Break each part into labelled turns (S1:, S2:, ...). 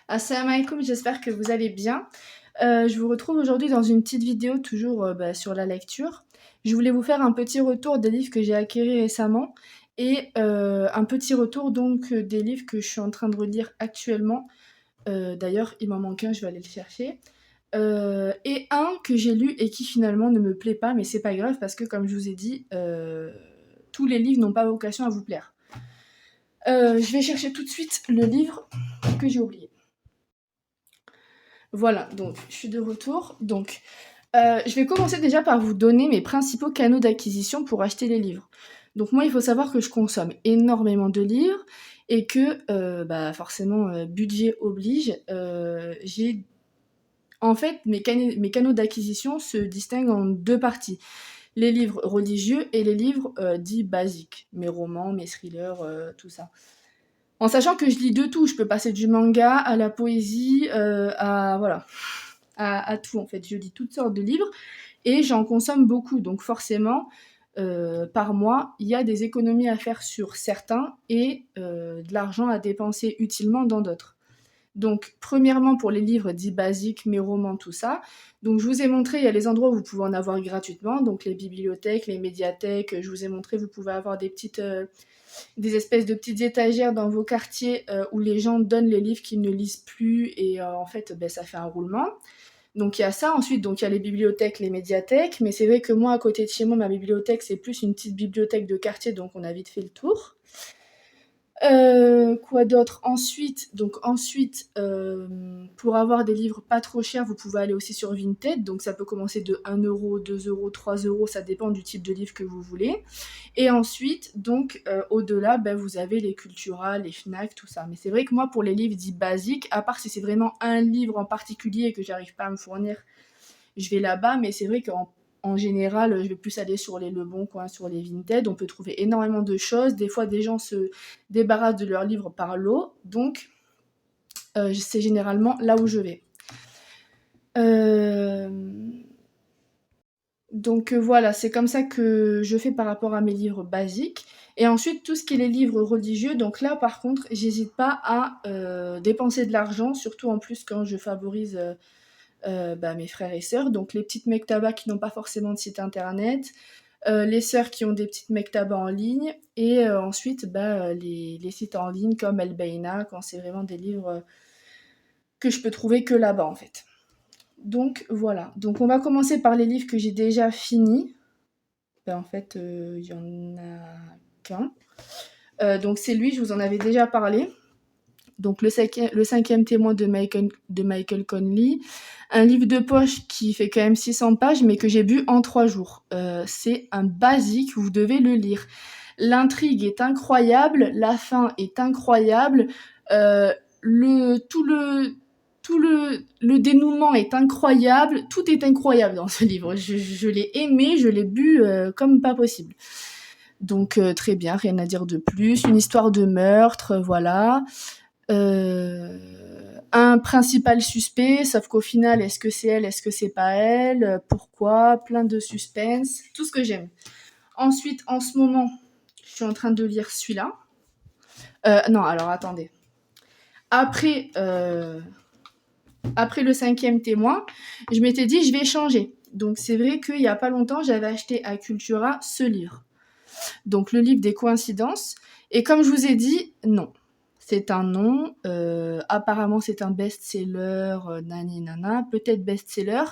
S1: Assalamu alaikum, j'espère que vous allez bien. Je vous retrouve aujourd'hui dans une petite vidéo toujours, sur la lecture. Je voulais vous faire un petit retour des livres que j'ai acquéris récemment et un petit retour donc, des livres que je suis en train de relire actuellement. D'ailleurs, il m'en manque un, je vais aller le chercher. Et un que j'ai lu et qui finalement ne me plaît pas, mais c'est pas grave parce que comme je vous ai dit, tous les livres n'ont pas vocation à vous plaire. Je vais chercher tout de suite le livre que j'ai oublié. Voilà, donc je suis de retour. Donc, je vais commencer déjà par vous donner mes principaux canaux d'acquisition pour acheter les livres. Donc moi, il faut savoir que je consomme énormément de livres et que, bah, forcément, budget oblige, j'ai en fait, mes canaux d'acquisition se distinguent en 2 parties. Les livres religieux et les livres, dits basiques, mes romans, mes thrillers, tout ça. En sachant que je lis de tout, je peux passer du manga à la poésie, à voilà, à tout en fait. Je lis toutes sortes de livres et j'en consomme beaucoup. Donc forcément, par mois, il y a des économies à faire sur certains et de l'argent à dépenser utilement dans d'autres. Donc premièrement pour les livres dits basiques, mes romans, tout ça. Donc je vous ai montré, il y a les endroits où vous pouvez en avoir gratuitement, donc les bibliothèques, les médiathèques. Je vous ai montré, vous pouvez avoir des espèces de petites étagères dans vos quartiers où les gens donnent les livres qu'ils ne lisent plus et en fait ben, ça fait un roulement. Donc il y a ça, ensuite donc il y a les bibliothèques, les médiathèques, mais c'est vrai que moi à côté de chez moi, ma bibliothèque c'est plus une petite bibliothèque de quartier, donc on a vite fait le tour. Quoi d'autre? Ensuite, pour avoir des livres pas trop chers, vous pouvez aller aussi sur Vinted, donc ça peut commencer de 1 €, 2 €, 3 €, ça dépend du type de livre que vous voulez. Et ensuite, donc, au-delà, ben, vous avez les Cultura, les Fnac, tout ça. Mais c'est vrai que moi, pour les livres dits basiques, à part si c'est vraiment un livre en particulier et que j'arrive pas à me fournir, je vais là-bas. Mais c'est vrai qu'en général, je vais plus aller sur les Leboncoin, sur les Vinted. On peut trouver énormément de choses. Des fois, des gens se débarrassent de leurs livres par lot. Donc, c'est généralement là où je vais. Euh, Donc voilà, c'est comme ça que je fais par rapport à mes livres basiques. Et ensuite, tout ce qui est les livres religieux, donc là par contre, j'hésite pas à dépenser de l'argent, surtout en plus quand je favorise bah, mes frères et sœurs. Donc les petites mektabas qui n'ont pas forcément de site internet, les sœurs qui ont des petites mektabas en ligne, et ensuite bah, les sites en ligne comme El Beina, quand c'est vraiment des livres que je peux trouver que là-bas en fait. Donc voilà, donc on va commencer par les livres que j'ai déjà finis. Ben, en fait, il y en a qu'un. Donc c'est lui, je vous en avais déjà parlé. Donc le cinquième témoin de Michael Conley. Un livre de poche qui fait quand même 600 pages, mais que j'ai bu en 3 jours. C'est un basique, vous devez le lire. L'intrigue est incroyable, la fin est incroyable, le, tout le... Tout le dénouement est incroyable, tout est incroyable dans ce livre. Je l'ai aimé, je l'ai bu comme pas possible. Donc très bien, rien à dire de plus. Une histoire de meurtre, voilà. Un principal suspect, sauf qu'au final, est-ce que c'est elle, est-ce que c'est pas elle, pourquoi, plein de suspense, tout ce que j'aime. Ensuite, en ce moment, je suis en train de lire celui-là. Non, alors attendez. Après, après le cinquième témoin, je m'étais dit, je vais changer. Donc c'est vrai qu'il n'y a pas longtemps, j'avais acheté à Cultura ce livre. Donc le livre des coïncidences. Et comme je vous ai dit, non. C'est un nom. Apparemment, c'est un best-seller, nani nana, peut-être best-seller.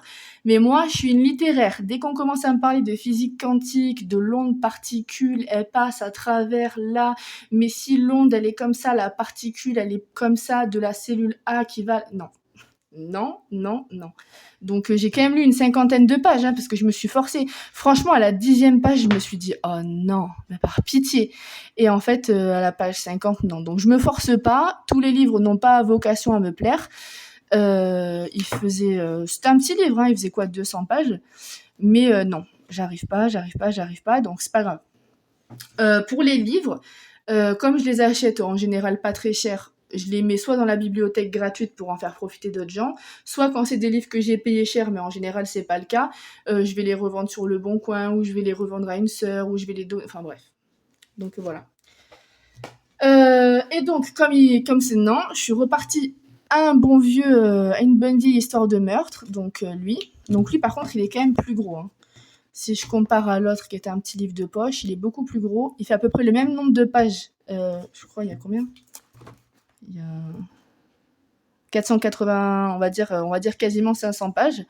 S1: Mais moi, je suis une littéraire. Dès qu'on commence à me parler de physique quantique, de l'onde particule, elle passe à travers là. Mais si l'onde, elle est comme ça, la particule, elle est comme ça, de la cellule A qui va... Non. Non, non, non. Donc j'ai quand même lu une cinquantaine de pages, hein, parce que je me suis forcée. Franchement, à la 10e page, je me suis dit, oh non, mais par pitié. Et en fait, à la page 50, non. Donc je me force pas. Tous les livres n'ont pas vocation à me plaire. C'était un petit livre, hein, il faisait quoi, 200 pages. Mais non, j'arrive pas. Donc c'est pas grave. Pour les livres, comme je les achète en général pas très cher, je les mets soit dans la bibliothèque gratuite pour en faire profiter d'autres gens, soit quand c'est des livres que j'ai payés cher, mais en général c'est pas le cas, je vais les revendre sur le bon coin, ou je vais les revendre à une sœur, ou je vais les donner, enfin bref. Donc voilà. Et donc comme c'est non, je suis repartie à une bonne vieille histoire de meurtre, donc lui. Donc lui, par contre, il est quand même plus gros, hein. Si je compare à l'autre qui était un petit livre de poche, il est beaucoup plus gros. Il fait à peu près le même nombre de pages. Je crois, il y a combien? Il y a 480, on va dire quasiment 500 pages.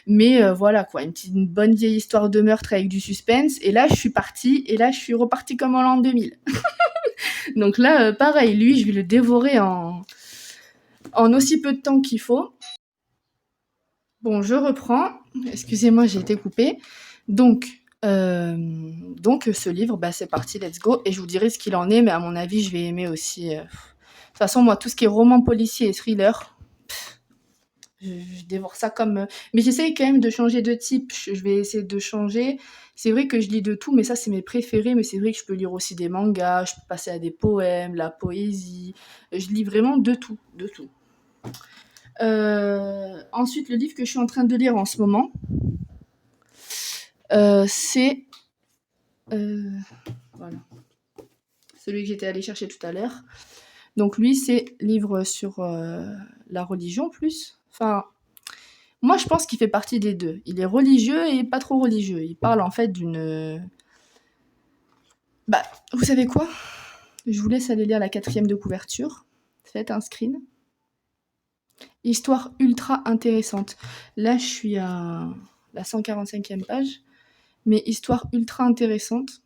S1: Mais voilà quoi, une bonne vieille histoire de meurtre avec du suspense. Et là, je suis repartie comme en l'an 2000. Donc là, pareil, lui, je vais le dévorer en aussi peu de temps qu'il faut. Bon, je reprends. Excusez-moi, j'ai été coupée. Donc, ce livre, bah, c'est parti, let's go. Et je vous dirai ce qu'il en est, mais à mon avis, je vais aimer aussi. De toute façon, moi, tout ce qui est roman policier et thriller, je dévore ça comme. Mais j'essaye quand même de changer de type. Je vais essayer de changer. C'est vrai que je lis de tout, mais ça, c'est mes préférés. Mais c'est vrai que je peux lire aussi des mangas, je peux passer à des poèmes, la poésie. Je lis vraiment de tout, de tout. Ensuite, le livre que je suis en train de lire en ce moment, c'est voilà, celui que j'étais allée chercher tout à l'heure. Donc lui, c'est livre sur la religion plus. Enfin, moi je pense qu'il fait partie des deux. Il est religieux et pas trop religieux. Il parle en fait d'une... Bah, vous savez quoi? Je vous laisse aller lire la 4e de couverture. Faites un screen. Histoire ultra intéressante. Là, je suis à la 145e page. Mais histoire ultra intéressante.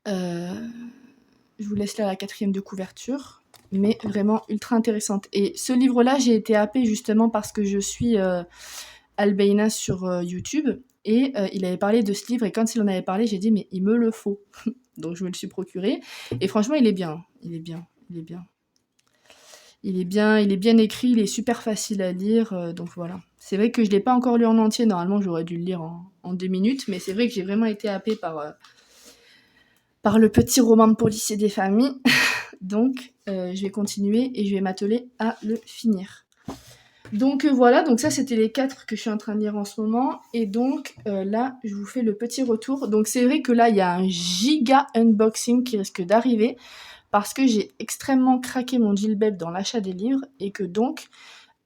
S1: Je vous laisse là la 4e de couverture, mais vraiment ultra intéressante. Et ce livre-là, j'ai été happée justement parce que je suis Albeina sur YouTube, et il avait parlé de ce livre, et quand il en avait parlé, j'ai dit, mais il me le faut. Donc je me le suis procuré, et franchement, il est bien, il est bien, il est bien. Il est bien écrit, il est super facile à lire, donc voilà. C'est vrai que je ne l'ai pas encore lu en entier, normalement j'aurais dû le lire en 2 minutes, mais c'est vrai que j'ai vraiment été happée par le petit roman policier des familles. Donc je vais continuer et je vais m'atteler à le finir. Donc voilà, donc ça c'était les 4 que je suis en train de lire en ce moment. Et donc là, je vous fais le petit retour. Donc c'est vrai que là, il y a un giga unboxing qui risque d'arriver, parce que j'ai extrêmement craqué mon djellab dans l'achat des livres, et que donc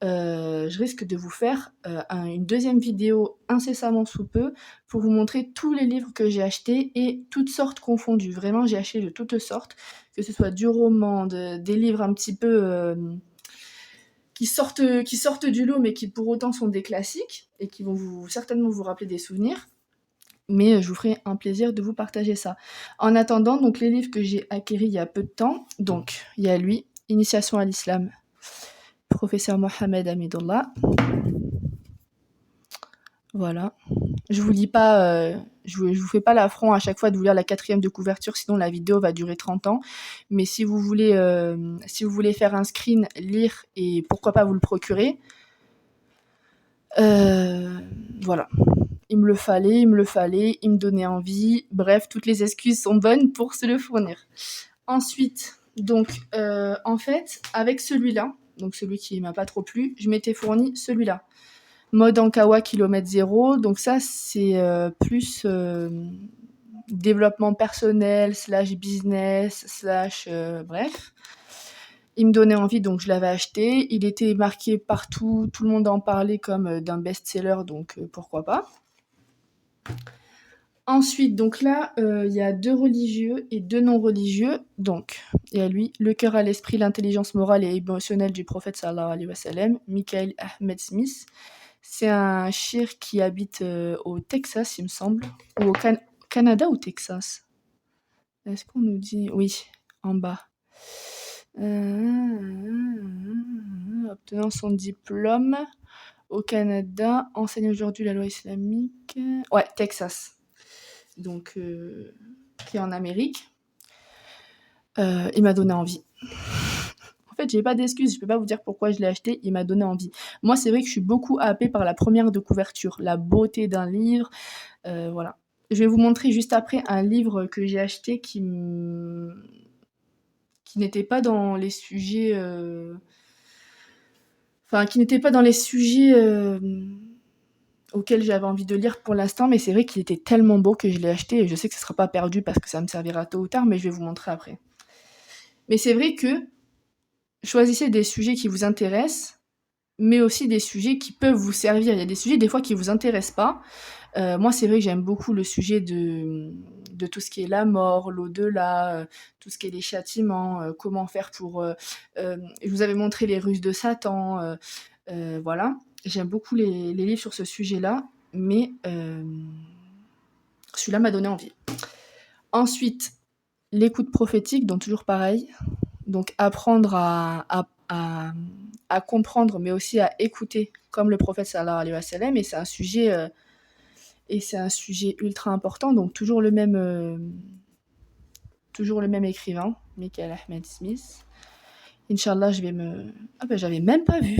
S1: je risque de vous faire une deuxième vidéo incessamment sous peu pour vous montrer tous les livres que j'ai achetés, et toutes sortes confondues. Vraiment, j'ai acheté de toutes sortes, que ce soit du roman, des livres un petit peu qui sortent du lot, mais qui pour autant sont des classiques et qui vont certainement vous rappeler des souvenirs. Mais je vous ferai un plaisir de vous partager ça. En attendant, donc les livres que j'ai acquéris il y a peu de temps, donc il y a lui, Initiation à l'islam, professeur Mohamed Hamidullah. Voilà. Je vous lis pas, je vous fais pas l'affront à chaque fois de vous lire la 4e de couverture, sinon la vidéo va durer 30 ans. Mais si vous voulez faire un screen, lire et pourquoi pas vous le procurer, voilà. Il me le fallait, il me donnait envie. Bref, toutes les excuses sont bonnes pour se le fournir. Ensuite, donc, en fait, avec celui-là, donc celui qui m'a pas trop plu, je m'étais fourni celui-là. Mode Ankawa kilomètre 0. Donc ça, c'est plus développement personnel, / business, / bref. Il me donnait envie, donc je l'avais acheté. Il était marqué partout, tout le monde en parlait comme d'un best-seller, donc pourquoi pas. Ensuite, donc là, il y a 2 religieux et 2 non-religieux. Donc, il y a lui, le cœur à l'esprit, l'intelligence morale et émotionnelle du prophète sallallahu alayhi wa sallam, Michael Ahmed Smith. C'est un shir qui habite au Texas, il me semble, ou au Canada ou Texas. Est-ce qu'on nous dit... Oui, en bas. Obtenant son diplôme au Canada, enseigne aujourd'hui la loi islamique. Ouais, Texas. Donc, qui est en Amérique. Il m'a donné envie. En fait, j'ai pas d'excuses, je peux pas vous dire pourquoi je l'ai acheté, il m'a donné envie. Moi, c'est vrai que je suis beaucoup happée par la première de couverture, la beauté d'un livre, voilà. Je vais vous montrer juste après un livre que j'ai acheté qui n'était pas dans les sujets, auxquels j'avais envie de lire pour l'instant, mais c'est vrai qu'il était tellement beau que je l'ai acheté, et je sais que ce sera pas perdu parce que ça me servira tôt ou tard, mais je vais vous montrer après. Mais c'est vrai que choisissez des sujets qui vous intéressent, mais aussi des sujets qui peuvent vous servir. Il y a des sujets, des fois, qui vous intéressent pas. Moi, c'est vrai que j'aime beaucoup le sujet de tout ce qui est la mort, l'au-delà, tout ce qui est les châtiments, comment faire pour... je vous avais montré les ruses de Satan, voilà. J'aime beaucoup les livres sur ce sujet-là, mais celui-là m'a donné envie. Ensuite, l'écoute prophétique, donc toujours pareil. Donc apprendre à comprendre, mais aussi à écouter, comme le prophète sallallahu alayhi wa sallam. Et c'est un sujet ultra important. Donc toujours le même écrivain, Michael Ahmed Smith. Inch'Allah, je vais me... Ah ben j'avais même pas vu.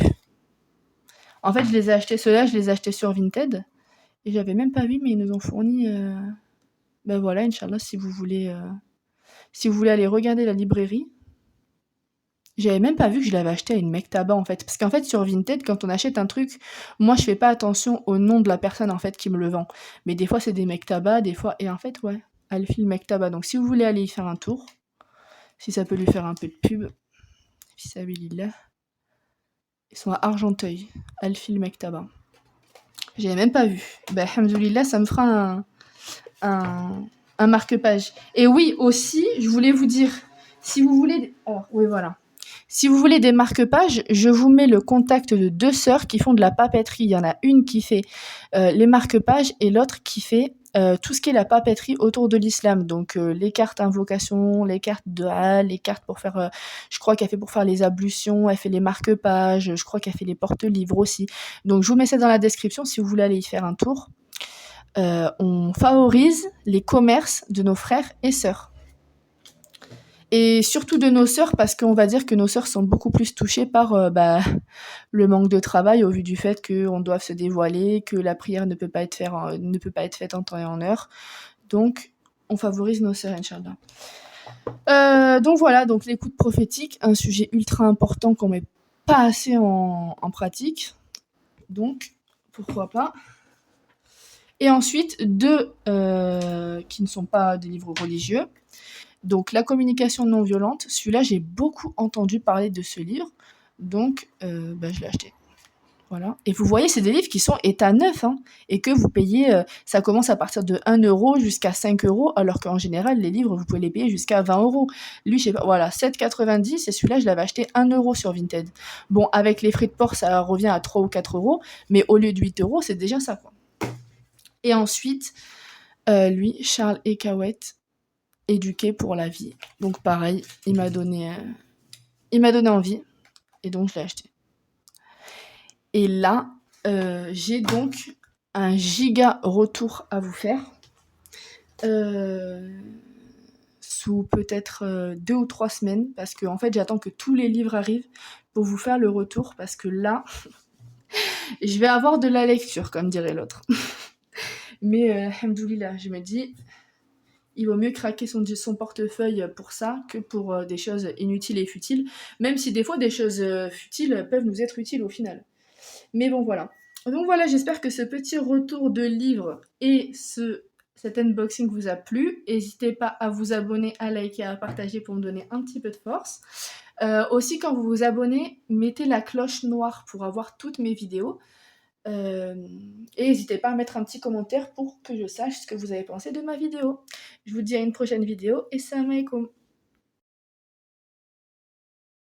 S1: En fait, je les ai achetés, ceux-là, je les ai achetés sur Vinted. Et j'avais même pas vu, mais ils nous ont fourni... Ben voilà, Inch'Allah, si vous voulez aller regarder la librairie. J'avais même pas vu que je l'avais acheté à une Mektaba, en fait. Parce qu'en fait, sur Vinted, quand on achète un truc, moi, je fais pas attention au nom de la personne, en fait, qui me le vend. Mais des fois, c'est des Mektaba, des fois... Et en fait, ouais, Alfil Mektaba. Donc, si vous voulez aller y faire un tour, si ça peut lui faire un peu de pub, Fisabilillah. Ils sont à Argenteuil, Alfil Mektaba. J'avais même pas vu. Ben, alhamdoulilah, ça me fera un marque-page. Et oui, aussi, je voulais vous dire, si vous voulez... Alors, oui, voilà. Si vous voulez des marque-pages, je vous mets le contact de 2 sœurs qui font de la papeterie. Il y en a une qui fait les marque-pages et l'autre qui fait tout ce qui est la papeterie autour de l'islam. Donc les cartes invocation, les cartes dua, les cartes pour faire... je crois qu'elle fait pour faire les ablutions, elle fait les marque-pages, je crois qu'elle fait les porte-livres aussi. Donc je vous mets ça dans la description si vous voulez aller y faire un tour. On favorise les commerces de nos frères et sœurs. Et surtout de nos sœurs, parce qu'on va dire que nos sœurs sont beaucoup plus touchées par le manque de travail, au vu du fait qu'on doit se dévoiler, que la prière ne peut pas être faite en temps et en heure. Donc, on favorise nos sœurs, Inch'Allah. Donc voilà, donc l'écoute prophétique, un sujet ultra important qu'on met pas assez en pratique. Donc, pourquoi pas. Et ensuite, 2 qui ne sont pas des livres religieux. Donc, la communication non violente, celui-là, j'ai beaucoup entendu parler de ce livre, donc je l'ai acheté. Voilà. Et vous voyez, c'est des livres qui sont état neuf, hein, et que vous payez, ça commence à partir de 1 euro jusqu'à 5 euros, alors qu'en général, les livres, vous pouvez les payer jusqu'à 20 euros. Lui, je sais pas, voilà, 7,90, et celui-là, je l'avais acheté 1 euro sur Vinted. Bon, avec les frais de port, ça revient à 3 ou 4 euros, mais au lieu de 8 euros, c'est déjà ça, quoi. Et ensuite, lui, Charles Ekawet, Éduqué pour la vie. Donc pareil, il m'a donné envie et donc je l'ai acheté. Et là, j'ai donc un giga retour à vous faire. Sous peut-être 2 ou 3 semaines, parce que en fait j'attends que tous les livres arrivent pour vous faire le retour, parce que là, je vais avoir de la lecture, comme dirait l'autre. Mais alhamdoulilah, je me dis, il vaut mieux craquer son portefeuille pour ça que pour des choses inutiles et futiles, même si des fois des choses futiles peuvent nous être utiles au final. Mais bon, voilà. Donc voilà, j'espère que ce petit retour de livre et cet unboxing vous a plu. N'hésitez pas à vous abonner, à liker, à partager pour me donner un petit peu de force. Aussi, quand vous vous abonnez, mettez la cloche noire pour avoir toutes mes vidéos. Et n'hésitez pas à mettre un petit commentaire pour que je sache ce que vous avez pensé de ma vidéo. Je vous dis à une prochaine vidéo et salam alaikum.